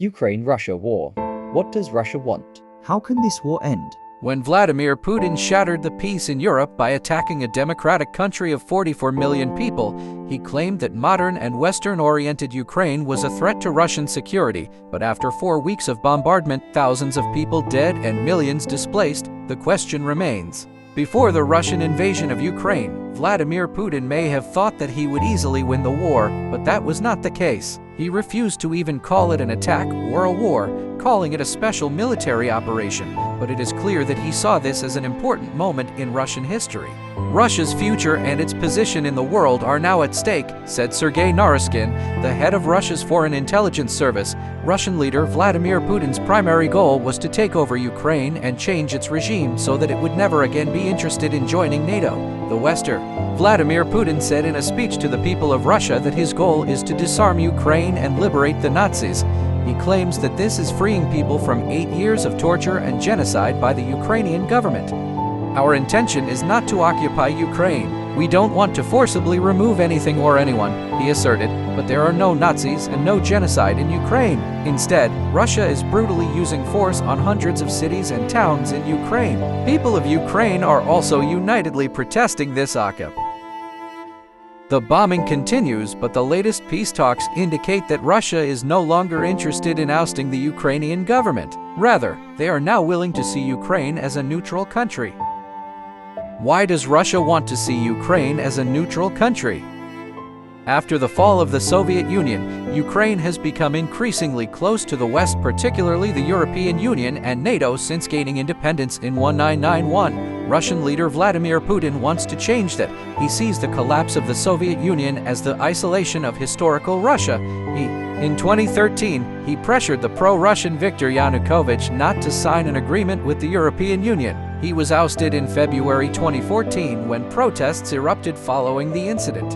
Ukraine-Russia war. What does Russia want? How can this war end? When Vladimir Putin shattered the peace in Europe by attacking a democratic country of 44 million people, he claimed that modern and Western-oriented Ukraine was a threat to Russian security. But after 4 weeks of bombardment, thousands of people dead and millions displaced, the question remains. Before the Russian invasion of Ukraine, Vladimir Putin may have thought that he would easily win the war, but that was not the case. He refused to even call it an attack or a war, calling it a special military operation, but it is clear that he saw this as an important moment in Russian history. Russia's future and its position in the world are now at stake, said Sergei Naryshkin, the head of Russia's Foreign Intelligence Service. Russian leader Vladimir Putin's primary goal was to take over Ukraine and change its regime so that it would never again be interested in joining NATO, the Western. Vladimir Putin said in a speech to the people of Russia that his goal is to disarm Ukraine and liberate the Nazis. He claims that this is freeing people from 8 years of torture and genocide by the Ukrainian government. Our intention is not to occupy Ukraine. We don't want to forcibly remove anything or anyone, he asserted, but there are no Nazis and no genocide in Ukraine. Instead, Russia is brutally using force on hundreds of cities and towns in Ukraine. People of Ukraine are also unitedly protesting this occupation. The bombing continues, but the latest peace talks indicate that Russia is no longer interested in ousting the Ukrainian government. Rather, they are now willing to see Ukraine as a neutral country. Why does Russia want to see Ukraine as a neutral country? After the fall of the Soviet Union, Ukraine has become increasingly close to the West, particularly the European Union and NATO, since gaining independence in 1991. Russian leader Vladimir Putin wants to change that. He sees the collapse of the Soviet Union as the isolation of historical Russia. In 2013, he pressured the pro-Russian Viktor Yanukovych not to sign an agreement with the European Union. He was ousted in February 2014 when protests erupted following the incident.